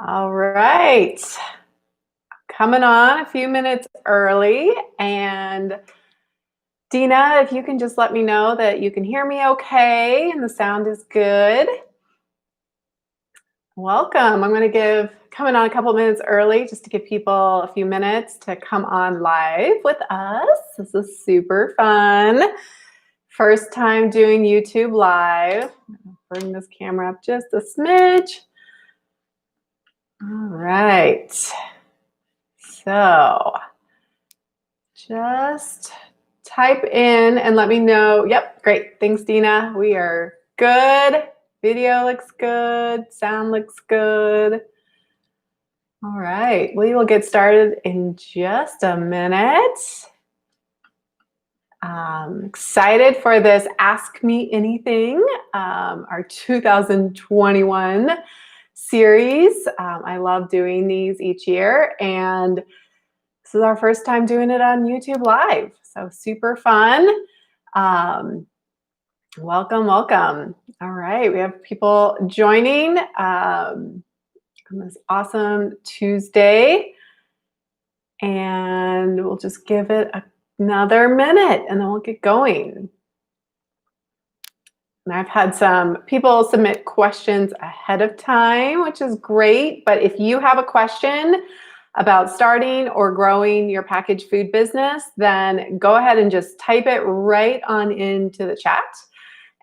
All right. Coming on a few minutes early. And Dina, if you can just let me know that you can hear me okay and the sound is good. Welcome. I'm going to coming on a couple minutes early just to give people a few minutes to come on live with us. This is super fun. First time doing YouTube live. Bring this camera up just a smidge. All right. So just type in and let me know. Yep, great. Thanks, Dina. We are good. Video looks good. Sound looks good. All right. We will get started in just a minute. Excited for this Ask Me Anything, our 2021 series. I love doing these each year, and this is our first time doing it on YouTube Live, so super fun. Welcome, welcome. All right, we have people joining on this awesome Tuesday, and we'll just give it another minute, and then we'll get going. And I've had some people submit questions ahead of time, which is great, but if you have a question about starting or growing your packaged food business, then go ahead and just type it right on into the chat.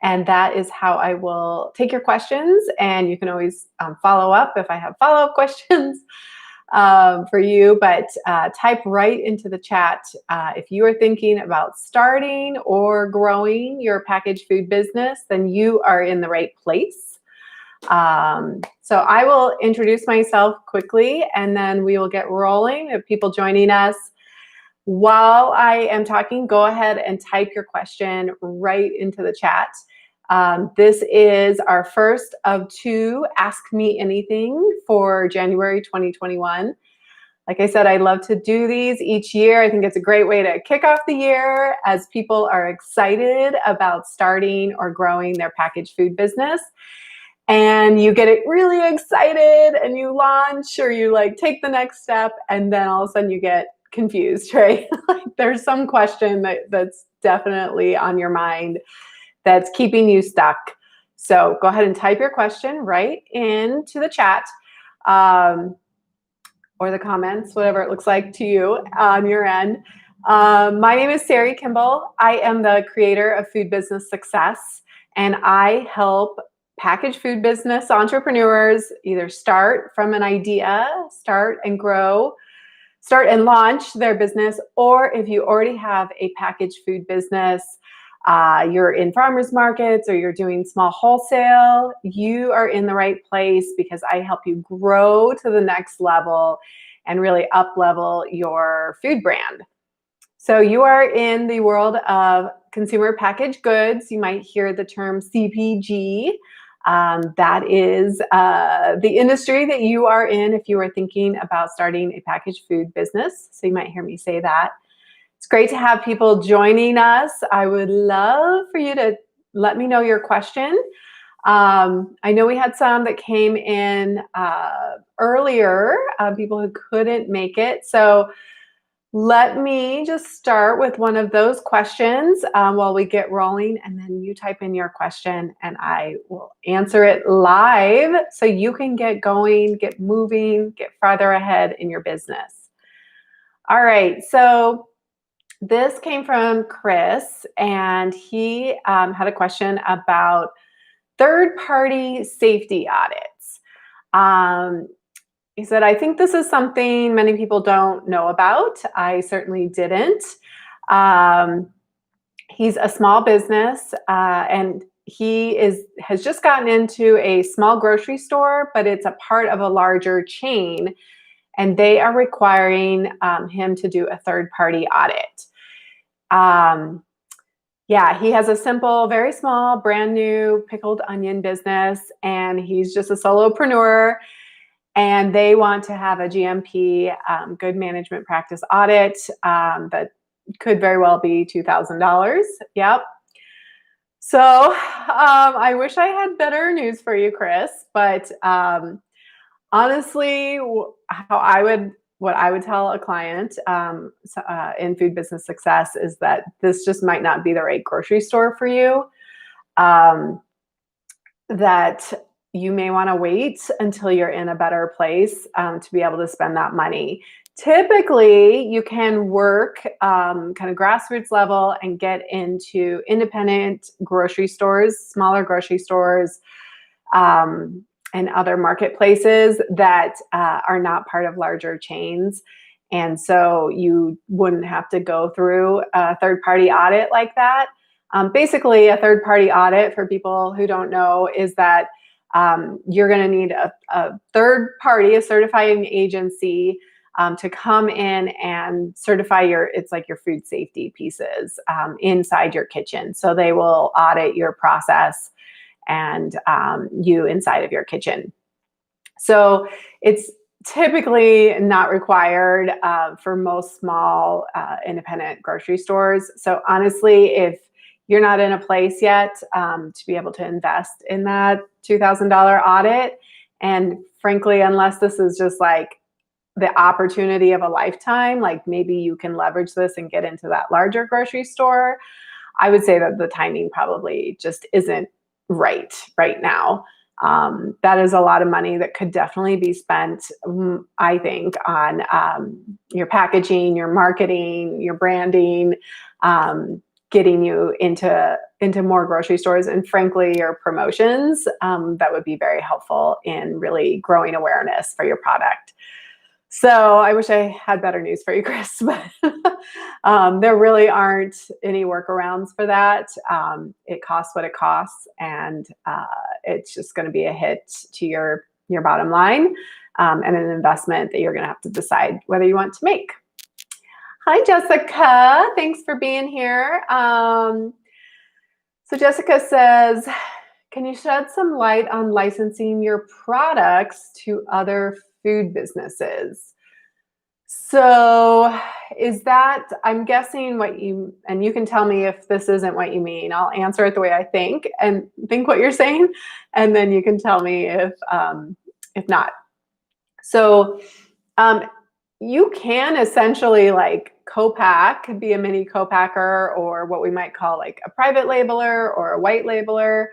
And that is how I will take your questions. And you can always follow up if I have follow-up questions for you. But type right into the chat if you are thinking about starting or growing your packaged food business, then you are in the right place. So I will introduce myself quickly and then we will get rolling. If people joining us while I am talking, go ahead and type your question right into the chat. This is our first of two Ask Me Anything for January 2021. Like I said, I love to do these each year. I think it's a great way to kick off the year as people are excited about starting or growing their packaged food business. And you get it really excited and you launch or you like take the next step and then all of a sudden you get confused, right? Like there's some question that's definitely on your mind that's keeping you stuck. So go ahead and type your question right into the chat or the comments, whatever it looks like to you on your end. My name is Sari Kimball. I am the creator of Food Business Success, and I help packaged food business entrepreneurs either start from an idea, start and launch their business, or if you already have a packaged food business, you're in farmers markets or you're doing small wholesale, you are in the right place because I help you grow to the next level and really up level your food brand. So you are in the world of consumer packaged goods. You might hear the term CPG. That is the industry that you are in if you are thinking about starting a packaged food business. So you might hear me say that. It's great to have people joining us. I would love for you to let me know your question. I know we had some that came in earlier, people who couldn't make it. So let me just start with one of those questions while we get rolling, and then you type in your question and I will answer it live so you can get going, get moving, get farther ahead in your business. All right, so this came from Chris, and he had a question about third-party safety audits. He said, I think this is something many people don't know about. I certainly didn't. He's a small business and he has just gotten into a small grocery store, but it's a part of a larger chain, and they are requiring him to do a third-party audit. Yeah, he has a simple, very small, brand new pickled onion business, and he's just a solopreneur. And they want to have a GMP, good management practice audit that could very well be $2,000. Yep. So I wish I had better news for you, Chris, but Honestly, what I would tell a client in food business success is that this just might not be the right grocery store for you. Um, that you may want to wait until you're in a better place to be able to spend that money. Typically, you can work kind of grassroots level and get into independent grocery stores, smaller grocery stores, um, and other marketplaces that are not part of larger chains. And so you wouldn't have to go through a third party audit like that. Basically, a third party audit, for people who don't know, is that you're going to need a third party, a certifying agency, to come in and certify it's like your food safety pieces inside your kitchen. So they will audit your process and you inside of your kitchen. So it's typically not required for most small independent grocery stores. So honestly, if you're not in a place yet to be able to invest in that $2,000 audit, and frankly, unless this is just like the opportunity of a lifetime, like maybe you can leverage this and get into that larger grocery store, I would say that the timing probably just isn't right now. That is a lot of money that could definitely be spent, I think, on your packaging, your marketing, your branding, getting you into more grocery stores, and frankly, your promotions. That would be very helpful in really growing awareness for your product. So I wish I had better news for you, Chris, but there really aren't any workarounds for that. It costs what it costs, and it's just going to be a hit to your bottom line and an investment that you're going to have to decide whether you want to make. Hi, Jessica. Thanks for being here. So Jessica says, can you shed some light on licensing your products to other food businesses? So is that, I'm guessing and you can tell me if this isn't what you mean. I'll answer it the way I think what you're saying, and then you can tell me if not. So you can essentially like co-pack, be a mini co-packer, or what we might call like a private labeler or a white labeler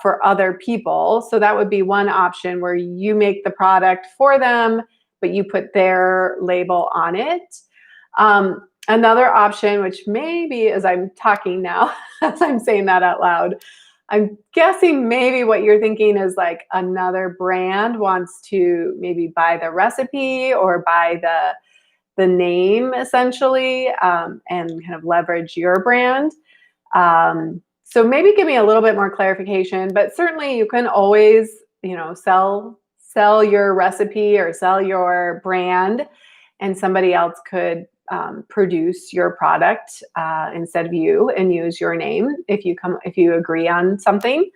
for other people. So that would be one option, where you make the product for them, but you put their label on it. Another option, which maybe as I'm talking now, as I'm saying that out loud, I'm guessing maybe what you're thinking is like another brand wants to maybe buy the recipe or buy the name essentially, and kind of leverage your brand. So maybe give me a little bit more clarification, but certainly you can always, sell your recipe or sell your brand, and somebody else could produce your product instead of you, and use your name if you agree on something.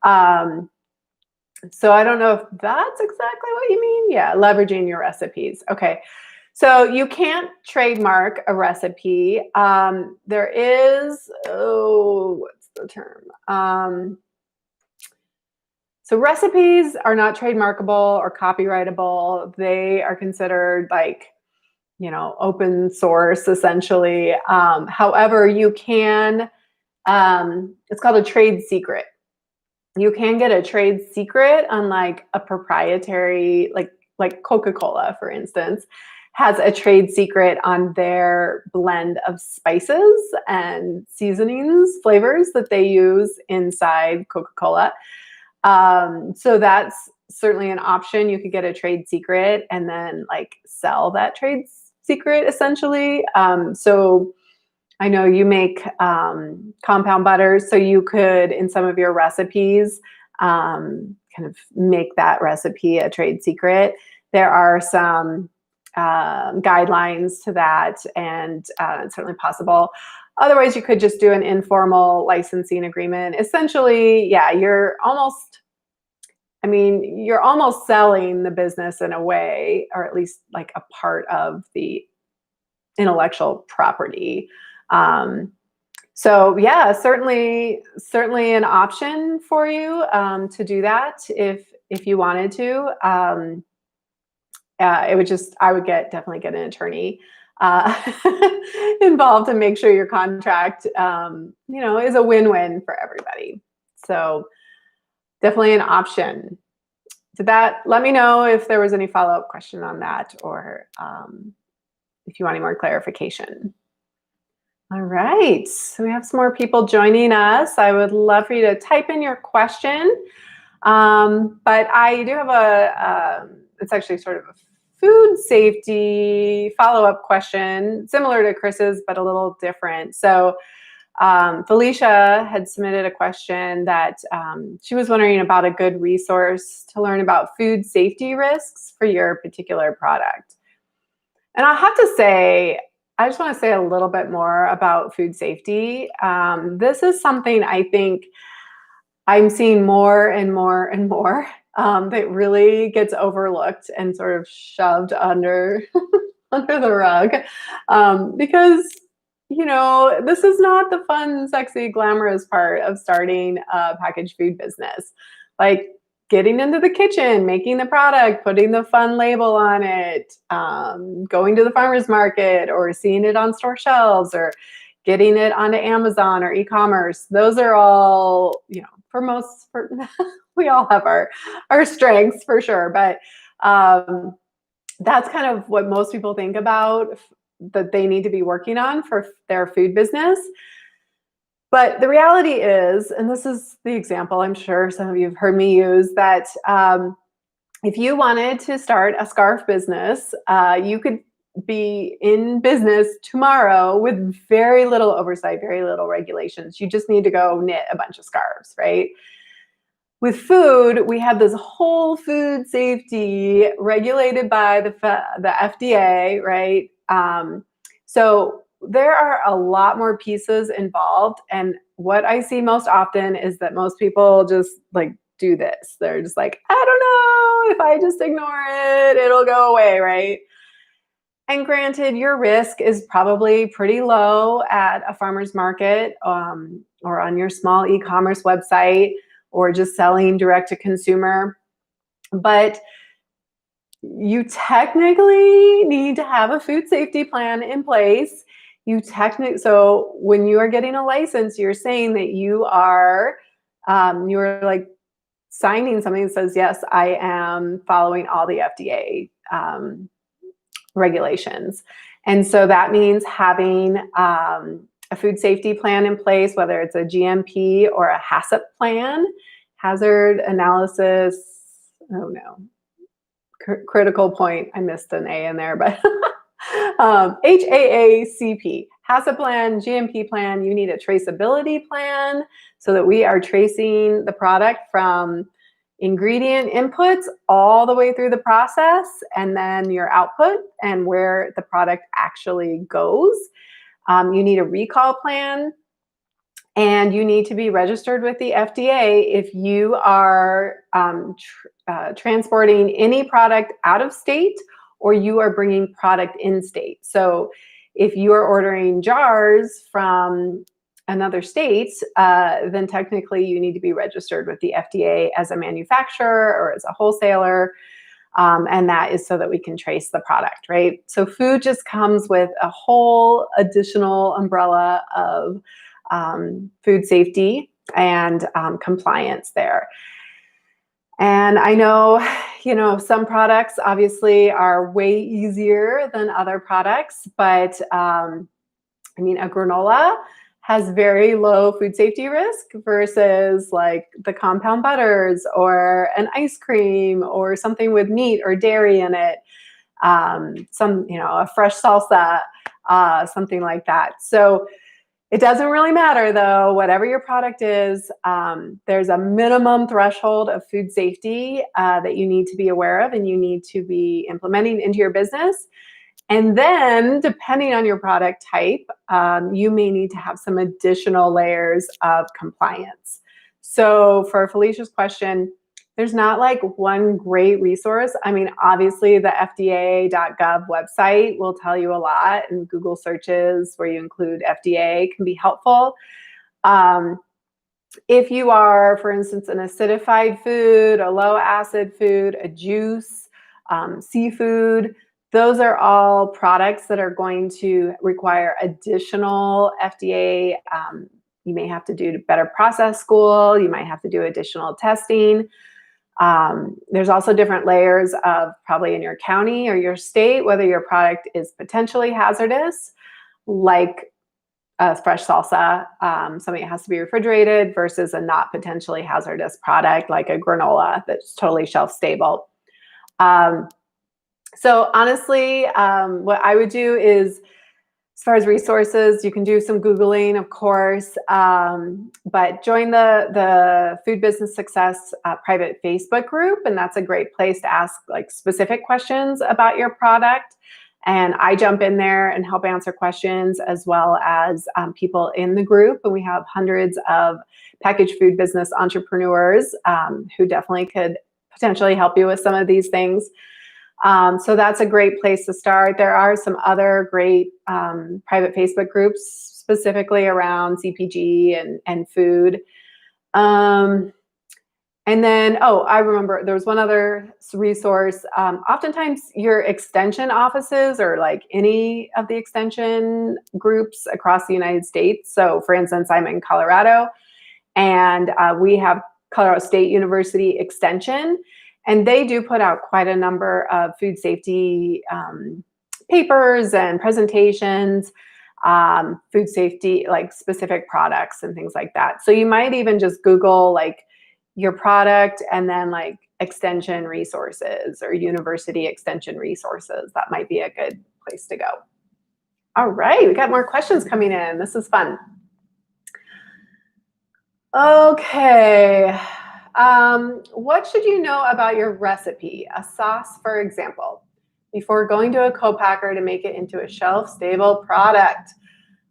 So I don't know if that's exactly what you mean. Yeah, leveraging your recipes. Okay. So you can't trademark a recipe. There is, what's the term? So recipes are not trademarkable or copyrightable. They are considered like, open source essentially. However, you can, it's called a trade secret. You can get a trade secret on like a proprietary, like Coca-Cola, for instance, has a trade secret on their blend of spices and seasonings, flavors that they use inside Coca-Cola. So that's certainly an option. You could get a trade secret and then like sell that trade secret essentially. So I know you make compound butters, so you could, in some of your recipes, kind of make that recipe a trade secret. There are some guidelines to that, and it's certainly possible. Otherwise, you could just do an informal licensing agreement. Essentially, yeah, you're almost selling the business in a way, or at least like a part of the intellectual property. So yeah, certainly an option for you to do that if you wanted to. I would definitely get an attorney involved to make sure your contract, is a win-win for everybody. So definitely an option. Let me know if there was any follow-up question on that, or if you want any more clarification. All right, so we have some more people joining us. I would love for you to type in your question. But I do have it's actually sort of a food safety follow-up question, similar to Chris's, but a little different. So Felicia had submitted a question that she was wondering about a good resource to learn about food safety risks for your particular product. And I'll have to say, I just want to say a little bit more about food safety. This is something I think I'm seeing more and more and more that really gets overlooked and sort of shoved under under the rug, because this is not the fun, sexy, glamorous part of starting a packaged food business. Like getting into the kitchen, making the product, putting the fun label on it, going to the farmer's market or seeing it on store shelves or getting it onto Amazon or e-commerce. Those are all, we all have our strengths for sure. But that's kind of what most people think about that they need to be working on for their food business. But the reality is, and this is the example I'm sure some of you have heard me use, that if you wanted to start a scarf business, you could be in business tomorrow with very little oversight, very little regulations. You just need to go knit a bunch of scarves, right? With food, we have this whole food safety regulated by the FDA, right? So there are a lot more pieces involved. And what I see most often is that most people just do this. They're just like, I don't know, if I just ignore it, it'll go away, right? And granted, your risk is probably pretty low at a farmer's market or on your small e-commerce website or just selling direct to consumer. But you technically need to have a food safety plan in place. So when you are getting a license, you're saying that you are signing something that says, yes, I am following all the FDA regulations. And so that means having a food safety plan in place, whether it's a GMP or a HACCP plan, hazard analysis, critical point, I missed an A in there, but HAACP, HACCP plan, GMP plan. You need a traceability plan so that we are tracing the product from ingredient inputs all the way through the process, and then your output and where the product actually goes. You need a recall plan, and you need to be registered with the FDA if you are transporting any product out of state or you are bringing product in state. So if you are ordering jars from another state, then technically you need to be registered with the FDA as a manufacturer or as a wholesaler. And that is so that we can trace the product, right? So food just comes with a whole additional umbrella of food safety and compliance there. And I know, some products obviously are way easier than other products, but a granola has very low food safety risk versus like the compound butters or an ice cream or something with meat or dairy in it, a fresh salsa, something like that. So it doesn't really matter though, whatever your product is, there's a minimum threshold of food safety that you need to be aware of and you need to be implementing into your business. And then depending on your product type, you may need to have some additional layers of compliance. So for Felicia's question, there's not like one great resource. Obviously the FDA.gov website will tell you a lot, and Google searches where you include FDA can be helpful. If you are, for instance, an acidified food, a low acid food, a juice, seafood, those are all products that are going to require additional FDA. You may have to do better process school. You might have to do additional testing. There's also different layers of probably in your county or your state, whether your product is potentially hazardous, like a fresh salsa, something that has to be refrigerated versus a not potentially hazardous product like a granola that's totally shelf stable. So honestly, what I would do is, as far as resources, you can do some Googling, of course, but join the Food Business Success private Facebook group, and that's a great place to ask like specific questions about your product. And I jump in there and help answer questions, as well as people in the group. And we have hundreds of packaged food business entrepreneurs who definitely could potentially help you with some of these things. So that's a great place to start. There are some other great private Facebook groups specifically around CPG and food. And then, I remember there was one other resource. Oftentimes your extension offices or like any of the extension groups across the United States. So for instance, I'm in Colorado, and we have Colorado State University Extension, and they do put out quite a number of food safety papers and presentations, food safety, like specific products and things like that. So you might even just Google like your product and then like extension resources or university extension resources. That might be a good place to go. All right, we got more questions coming in. This is fun. Okay. What should you know about your recipe, a sauce, for example, before going to a co-packer to make it into a shelf-stable product?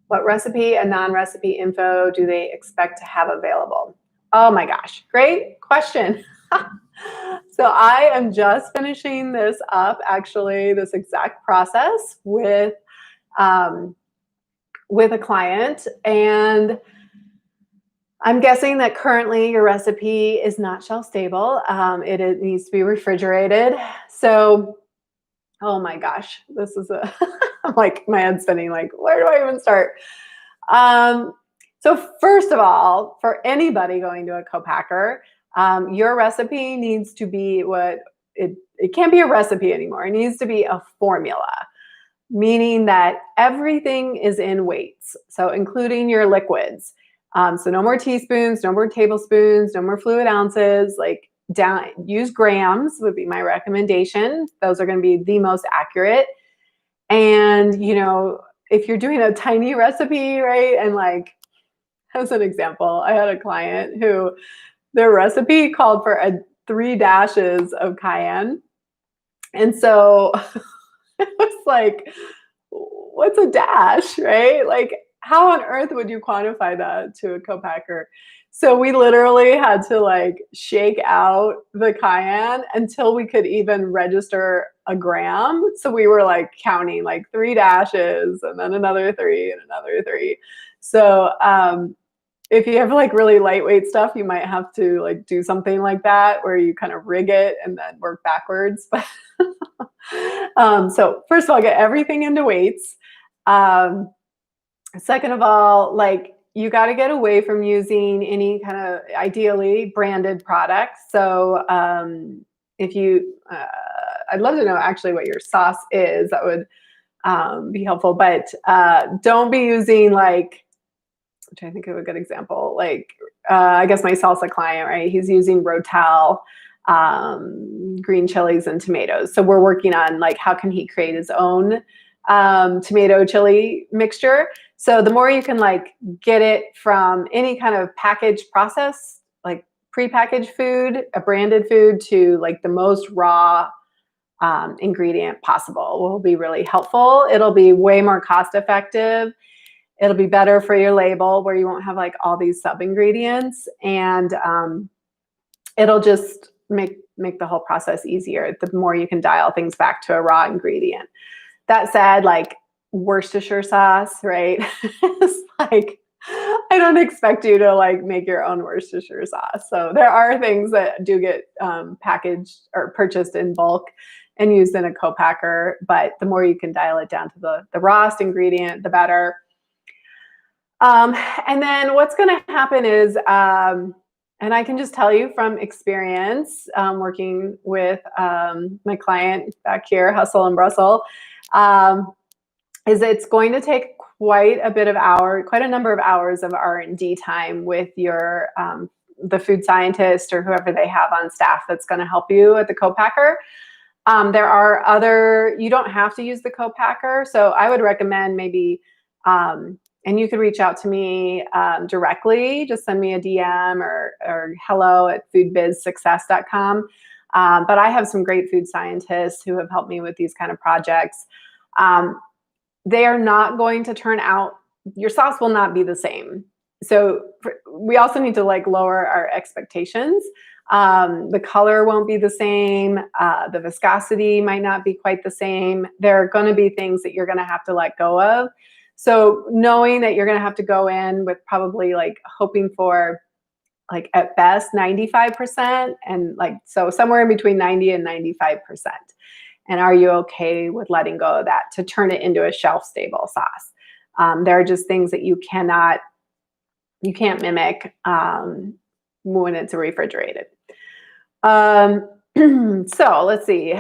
What recipe and non-recipe info do they expect to have available? Oh my gosh, great question. So I am just finishing this up, actually, this exact process with a client, and I'm guessing that currently your recipe is not shelf stable. It needs to be refrigerated. So, oh my gosh, this is I'm like, my head's spinning, like, where do I even start? So first of all, for anybody going to a co-packer, your recipe needs to be it can't be a recipe anymore. It needs to be a formula, meaning that everything is in weights. So including your liquids. So no more teaspoons, no more tablespoons, no more fluid ounces, like use grams would be my recommendation. Those are going to be the most accurate. And, if you're doing a tiny recipe, right? And like, as an example, I had a client who their recipe called for 3 dashes of cayenne. And so it was like, what's a dash, right? Like, how on earth would you quantify that to a co-packer? So we literally had to like shake out the cayenne until we could even register a gram. So we were like counting like 3 dashes and then another 3 and another 3. So if you have like really lightweight stuff, you might have to like do something like that where you kind of rig it and then work backwards. So first of all, get everything into weights. Second of all, like you got to get away from using any kind of ideally branded products. So if you, I'd love to know actually what your sauce is. That would be helpful. But don't be using like, I'm trying to think of a good example. Like I guess my salsa client, right? He's using Rotel, green chilies and tomatoes. So we're working on like how can he create his own tomato chili mixture. So the more you can like get it from any kind of packaged process, like prepackaged food, a branded food, to like the most raw ingredient possible will be really helpful. It'll be way more cost effective. It'll be better for your label where you won't have like all these sub ingredients, and it'll just make the whole process easier. The more you can dial things back to a raw ingredient. That said, like Worcestershire sauce, right? It's like I don't expect you to like make your own Worcestershire sauce. So there are things that do get packaged or purchased in bulk and used in a co-packer, but the more you can dial it down to the rawest ingredient, the better. And then what's going to happen is, and I can just tell you from experience, working with my client back here, Hustle and Brussels, is it's going to take quite a number of hours of R&D time with your the food scientist or whoever they have on staff that's going to help you at the co-packer. You don't have to use the co-packer. So I would recommend maybe, and you could reach out to me directly, just send me a DM or hello@foodbizsuccess.com. But I have some great food scientists who have helped me with these kind of projects. They are not going to turn out, your sauce will not be the same. So we also need to like lower our expectations. The color won't be the same. The viscosity might not be quite the same. There are going to be things that you're going to have to let go of. So knowing that you're going to have to go in with probably like hoping for like at best 95% and like, so somewhere in between 90 and 95%. And are you okay with letting go of that to turn it into a shelf-stable sauce? There are just things that you can't mimic when it's refrigerated. So let's see.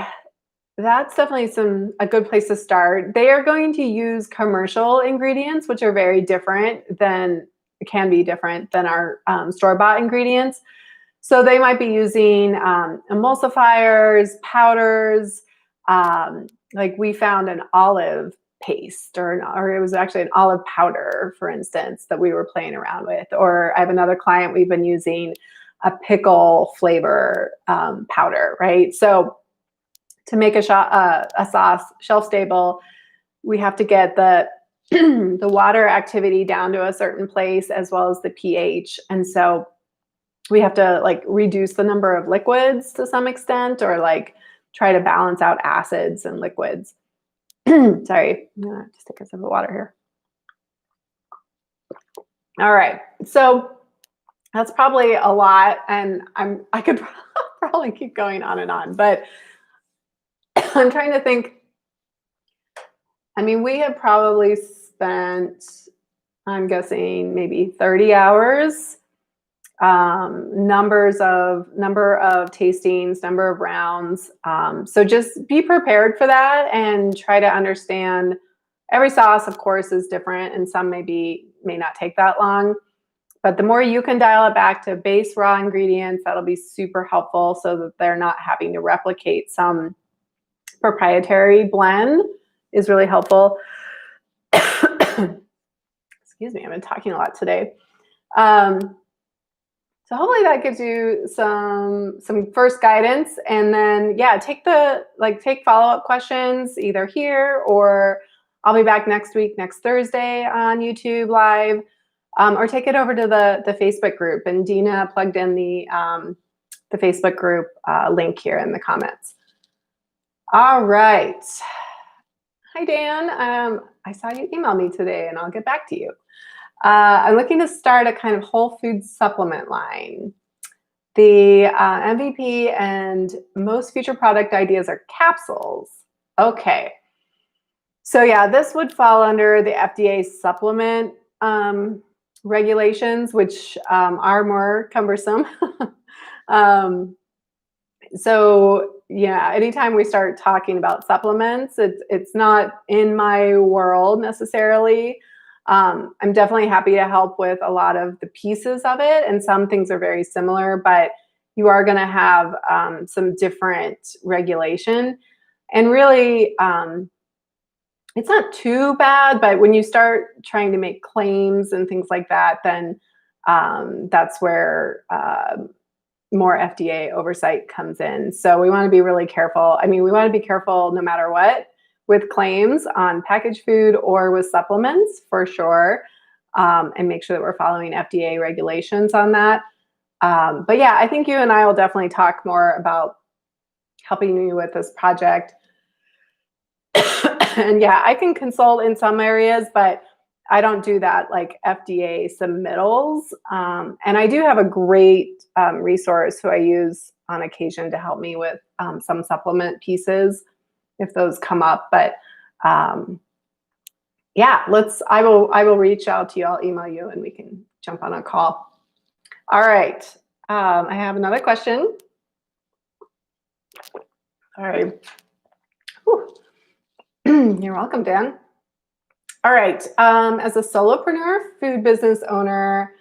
That's definitely a good place to start. They are going to use commercial ingredients, which are can be different than our store-bought ingredients. So they might be using emulsifiers, powders, like we found an olive paste or it was actually an olive powder, for instance, that we were playing around with. Or I have another client, we've been using a pickle flavor powder, right? So to make a sauce shelf stable, we have to get the the water activity down to a certain place as well as the pH. And so we have to like reduce the number of liquids to some extent or like try to balance out acids and liquids. Sorry, I'm gonna just take a sip of water here. All right, so that's probably a lot, and I could probably keep going on and on, but I'm trying to think. I mean, we have probably spent, I'm guessing, maybe 30 hours, number of tastings, number of rounds. So just be prepared for that and try to understand. Every sauce, of course, is different, and some may not take that long. But the more you can dial it back to base raw ingredients, that'll be super helpful so that they're not having to replicate some proprietary blend is really helpful. Excuse me, I've been talking a lot today. So hopefully that gives you some first guidance, and then take follow-up questions either here or I'll be back next week, next Thursday on YouTube Live, or take it over to the Facebook group. And Dina plugged in the Facebook group link here in the comments. All right. Hi, Dan. I saw you email me today, and I'll get back to you. I'm looking to start a kind of whole food supplement line. The MVP and most future product ideas are capsules. Okay. So this would fall under the FDA supplement regulations, which are more cumbersome. So anytime we start talking about supplements, it's not in my world necessarily. I'm definitely happy to help with a lot of the pieces of it, and some things are very similar, but you are going to have some different regulation. And really, it's not too bad, but when you start trying to make claims and things like that, then that's where more FDA oversight comes in. So we want to be really careful. I mean, we want to be careful no matter what with claims on packaged food or with supplements for sure, and make sure that we're following FDA regulations on that. But I think you and I will definitely talk more about helping you with this project. And I can consult in some areas, but I don't do that like FDA submittals. And I do have a great resource who I use on occasion to help me with some supplement pieces if those come up. But yeah, I will reach out to you. I'll email you and we can jump on a call. All right. I have another question. All right. You're welcome, Dan. All right. As a solopreneur, food business owner,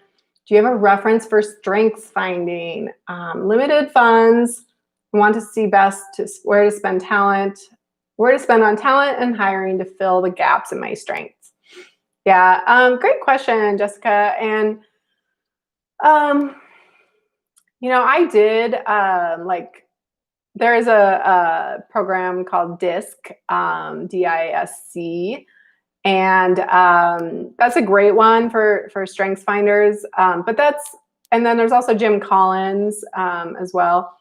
do you have a reference for strengths finding? Limited funds, want to see best where to spend on talent and hiring to fill the gaps in my strengths. Yeah, great question, Jessica. And I did there is a program called DISC, DISC, and that's a great one for strengths finders. And then there's also Jim Collins as well.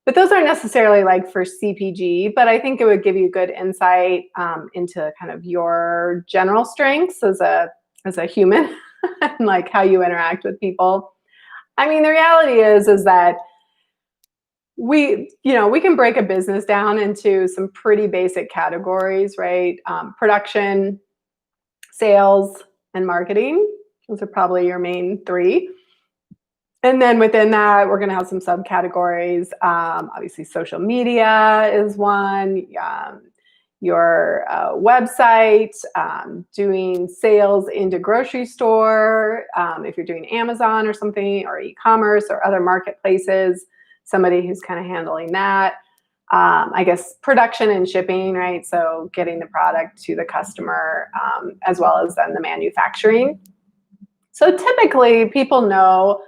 But those aren't necessarily like for CPG, but I think it would give you good insight into kind of your general strengths as a human and like how you interact with people. I mean, the reality is that we can break a business down into some pretty basic categories, right? Production, sales, and marketing. Those are probably your main three. And then within that, we're going to have some subcategories. Obviously, social media is one. Your website, doing sales into grocery store, if you're doing Amazon or something, or e-commerce or other marketplaces, somebody who's kind of handling that. I guess production and shipping, right? So getting the product to the customer, as well as then the manufacturing. So typically people know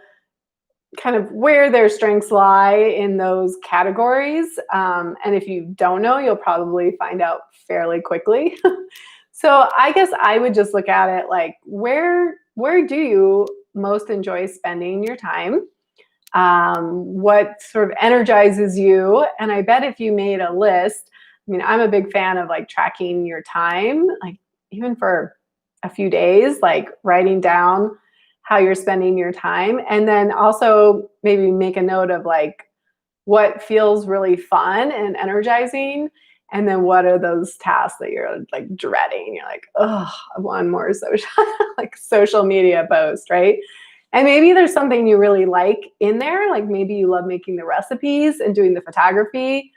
kind of where their strengths lie in those categories. And if you don't know, you'll probably find out fairly quickly. So I guess I would just look at it like, where do you most enjoy spending your time? What sort of energizes you? And I bet if you made a list, I mean, I'm a big fan of like tracking your time, like even for a few days, like writing down how you're spending your time. And then also maybe make a note of like what feels really fun and energizing. And then what are those tasks that you're like dreading? You're like, oh, one more social media post, right? And maybe there's something you really like in there. Like maybe you love making the recipes and doing the photography,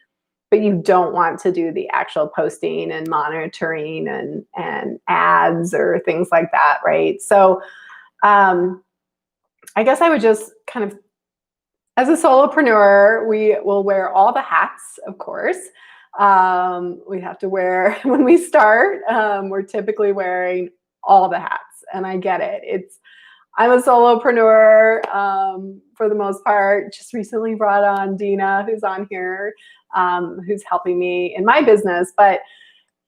but you don't want to do the actual posting and monitoring and ads or things like that, right? So I guess I would just kind of, as a solopreneur, we will wear all the hats, of course. We have to wear, when we start, we're typically wearing all the hats, and I get it. I'm a solopreneur for the most part. Just recently brought on Dina, who's on here, who's helping me in my business. But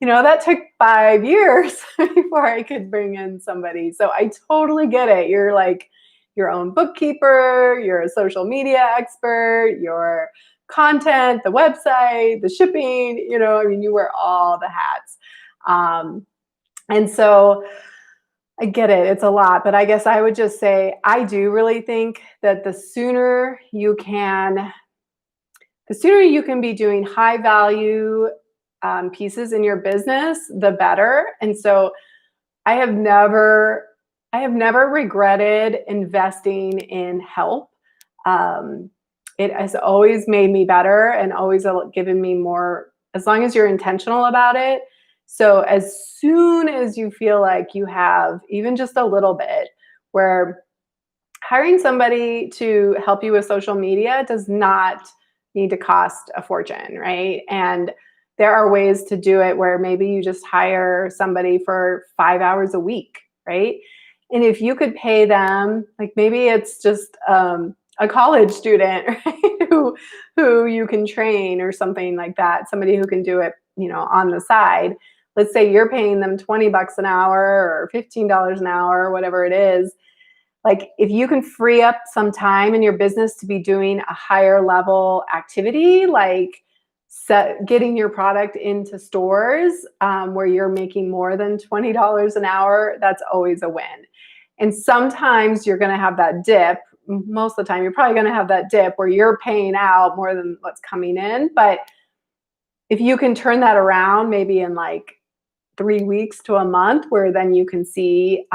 that took 5 years before I could bring in somebody. So I totally get it. You're like your own bookkeeper, you're a social media expert, your content, the website, the shipping, you wear all the hats. And so I get it. It's a lot, but I guess I would just say, I do really think that the sooner you can be doing high value pieces in your business, the better. And so I have never regretted investing in help. It has always made me better and always given me more, as long as you're intentional about it. So as soon as you feel like you have even just a little bit, where hiring somebody to help you with social media does not need to cost a fortune, right? And there are ways to do it where maybe you just hire somebody for 5 hours a week, right? And if you could pay them, like maybe it's just a college student, right? who you can train or something like that, somebody who can do it, on the side. Let's say you're paying them $20 an hour or $15 an hour, or whatever it is. Like if you can free up some time in your business to be doing a higher level activity, like getting your product into stores where you're making more than $20 an hour, that's always a win. And sometimes you're going to have that dip. Most of the time, you're probably going to have that dip where you're paying out more than what's coming in. But if you can turn that around, maybe in like 3 weeks to a month, where then you can see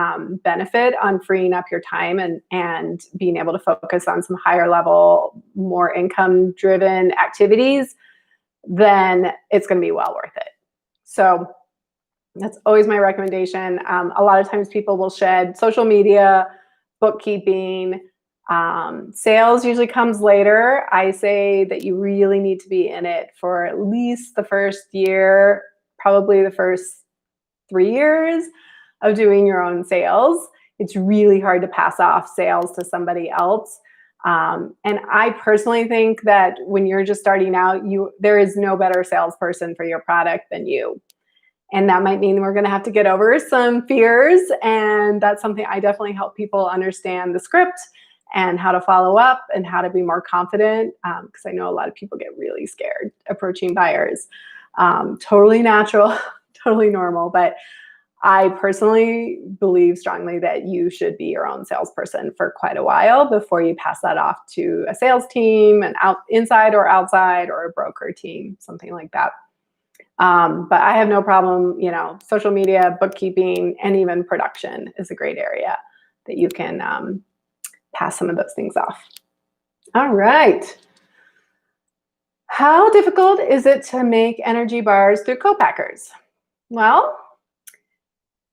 benefit on freeing up your time and being able to focus on some higher level, more income driven activities, then it's going to be well worth it. So that's always my recommendation. A lot of times people will shed social media, bookkeeping. Sales usually comes later. I say that you really need to be in it for at least the first year, probably the first 3 years of doing your own sales. It's really hard to pass off sales to somebody else. And I personally think that when you're just starting out, there is no better salesperson for your product than you. And that might mean we're going to have to get over some fears. And that's something I definitely help people understand the script and how to follow up and how to be more confident. Because I know a lot of people get really scared approaching buyers. Totally natural, totally normal. But I personally believe strongly that you should be your own salesperson for quite a while before you pass that off to a sales team, inside or outside, or a broker team, something like that. But I have no problem, social media, bookkeeping, and even production is a great area that you can pass some of those things off. All right. How difficult is it to make energy bars through co-packers? Well,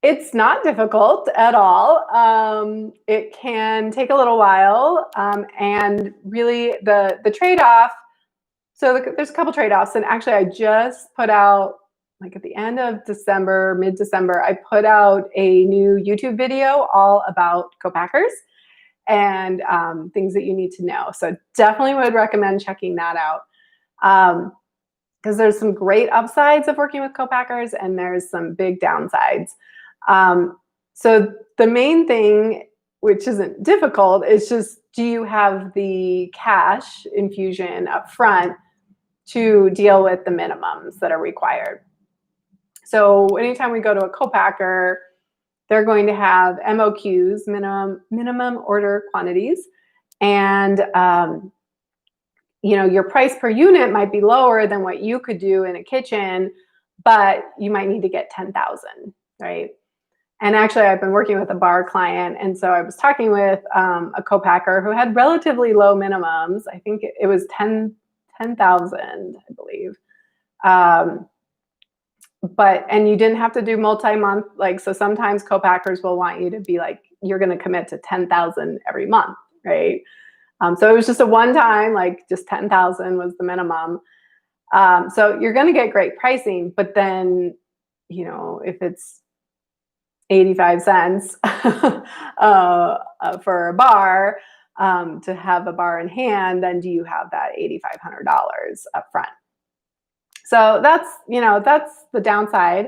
it's not difficult at all. It can take a little while, and really the trade-off. So there's a couple trade-offs, and actually I just put out, like at the end of December, mid-December, I put out a new YouTube video all about co-packers and things that you need to know. So definitely would recommend checking that out. Because there's some great upsides of working with co-packers and there's some big downsides. So the main thing, which isn't difficult, is just, do you have the cash infusion up front to deal with the minimums that are required? So anytime we go to a co-packer, they're going to have MOQs, minimum order quantities, and your price per unit might be lower than what you could do in a kitchen, but you might need to get 10,000, right? And actually, I've been working with a bar client, and so I was talking with a co-packer who had relatively low minimums. I think it was 10,000, I believe. And you didn't have to do multi-month. So sometimes co-packers will want you to be like, you're going to commit to 10,000 every month, right? So it was just a one-time, just 10,000 was the minimum. So you're going to get great pricing, but then, if it's 85 cents for a bar, to have a bar in hand, then do you have that $8,500 up front? So that's the downside.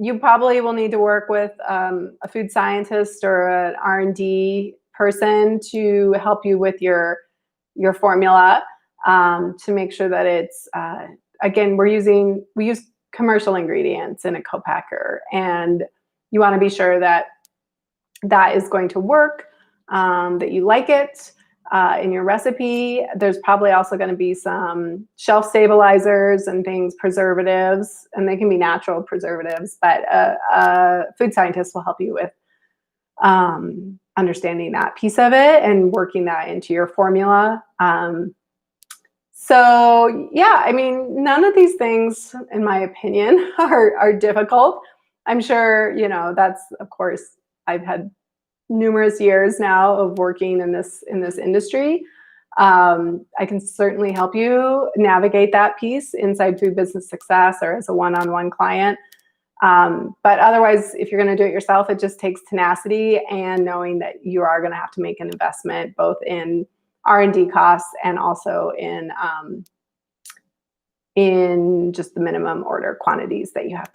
You probably will need to work with a food scientist or an R&D person to help you with your formula, to make sure that it's, again, we use commercial ingredients in a co-packer, and you want to be sure that that is going to work, that you like it in your recipe. There's probably also going to be some shelf stabilizers and things, preservatives, and they can be natural preservatives, but a food scientist will help you with understanding that piece of it and working that into your formula. So yeah, none of these things, in my opinion, are difficult. I'm sure, that's, of course, I've had numerous years now of working in this industry. I can certainly help you navigate that piece inside Food Business Success or as a one-on-one client. But otherwise, if you're going to do it yourself, it just takes tenacity and knowing that you are going to have to make an investment both in R&D costs and also in just the minimum order quantities that you have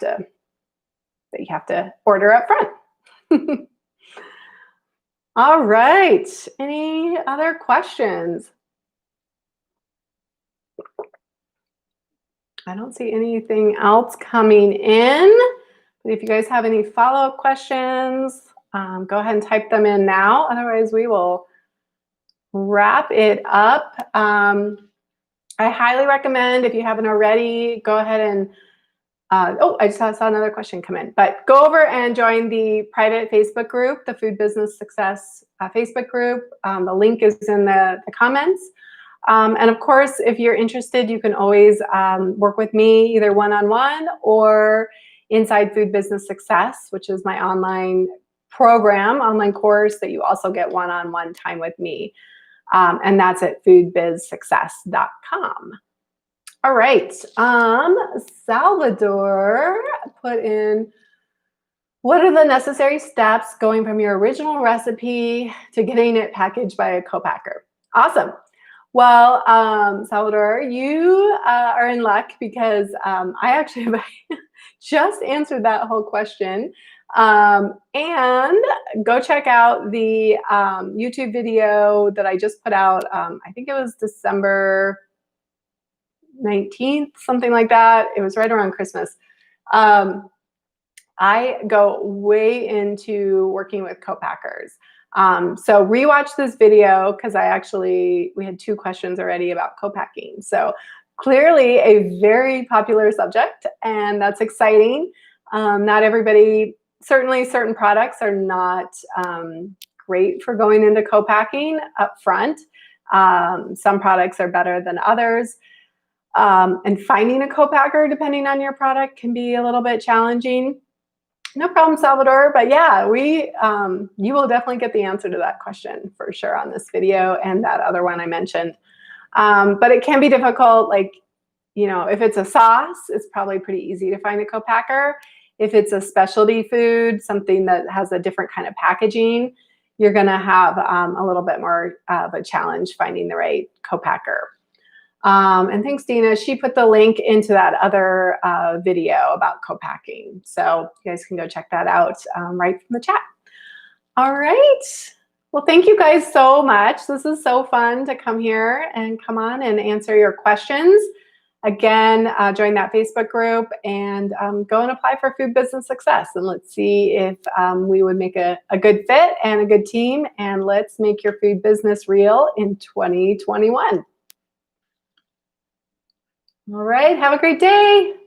to order up front. All right. Any other questions? I don't see anything else coming in. But if you guys have any follow-up questions, go ahead and type them in now. Otherwise, we will wrap it up. I highly recommend, if you haven't already, go ahead and oh, I just saw another question come in. But go over and join the private Facebook group, the Food Business Success Facebook group. The link is in the comments. And of course, if you're interested, you can always work with me either one-on-one or inside Food Business Success, which is my online program, online course that you also get one-on-one time with me. And that's at foodbizsuccess.com. All right, Salvador put in, what are the necessary steps going from your original recipe to getting it packaged by a co-packer? Awesome. Well, Salvador, you are in luck because I actually have just answered that whole question. And go check out the YouTube video that I just put out. I think it was December 19th, something like that. It was right around Christmas. I go way into working with co-packers. So rewatch this video because we had 2 questions already about co-packing. So clearly a very popular subject, and that's exciting. Not everybody, certainly certain products are not great for going into co-packing up front. Some products are better than others. And finding a co-packer, depending on your product, can be a little bit challenging. No problem, Salvador. But yeah, you will definitely get the answer to that question for sure on this video and that other one I mentioned. But it can be difficult. Like, if it's a sauce, it's probably pretty easy to find a co-packer. If it's a specialty food, something that has a different kind of packaging, you're going to have a little bit more of a challenge finding the right co-packer. And thanks, Dina. She put the link into that other video about co-packing. So you guys can go check that out right from the chat. All right. Well, thank you guys so much. This is so fun to come here and come on and answer your questions. Again, join that Facebook group and go and apply for Food Business Success. And let's see if we would make a good fit and a good team. And let's make your food business real in 2021. All right, have a great day.